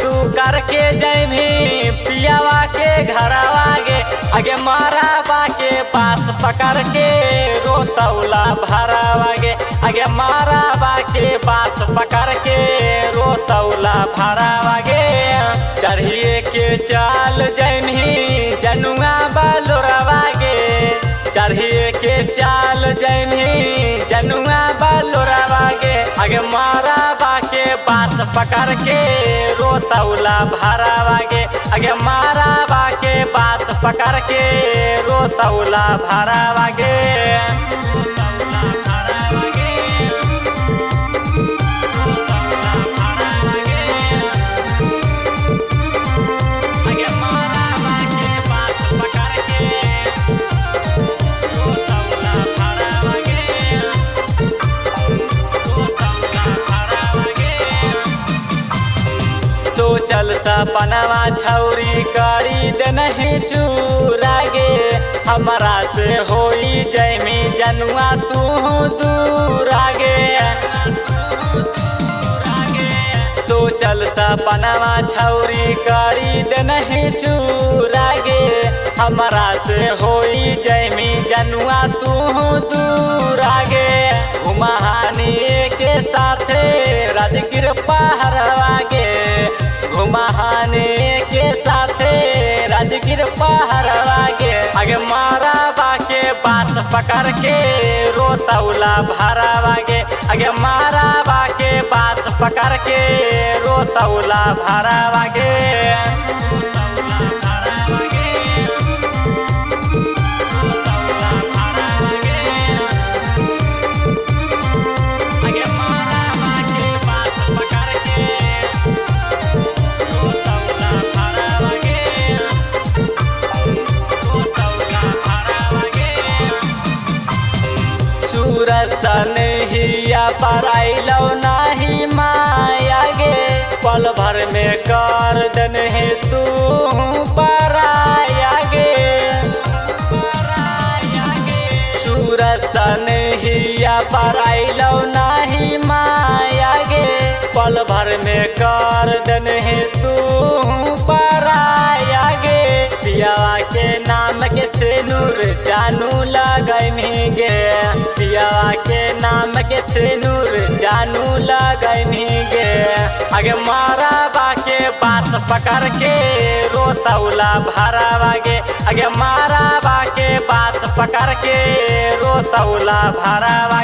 तू करके जैमी पियावा के घरवा गे आगे माराबा के पास पकड़ के रोतौला भरावा गे आगे माराबा के पास पकड़ के रोतौला भरावा गे चढ़िए के चाल जैमी जनुआ बलोरवा गे चढ़िए के चाल जैमी जनुआ बलोरवा गे आगे माराबा के पास पकड़ के रोतौला भरावा गे आगे माराबा के पास पकड़ के रोतौला भरावा गे चल सपनवा छौरी करी दे नहीं चूरा गे हमारा से होई जैमी जनुआ तू दूर आगे तो चल सपनवा छौरी करी दे नहीं चूरा गे हमारा से होई जैमी जनुआ तू दूर आगे घुमाहानी के साथे राजगिर पहरवा गे घुमाहाने के साथे राजगिर पहरवा गे आगे माराबा के बात पकड़ के रोतौला भरावा गे आगे माराबा के बात पकड़ के रोतौला भरावा गे नहिया पराइलो नाही माया गे पल भर में कर दन है तू पराया गे सूरत नहिया पराइलो नाही माया गे पल भर में कर दन है तू पराया गे पियावा के नाम के सेनुर जानू लगमी गे पियावा के नाम के सेनुर जानू लगमी गे आगे माराबा के बात पकड़ के रोतौला भरावा गे आगे माराबा के बात पकड़ के रोतौला भरावा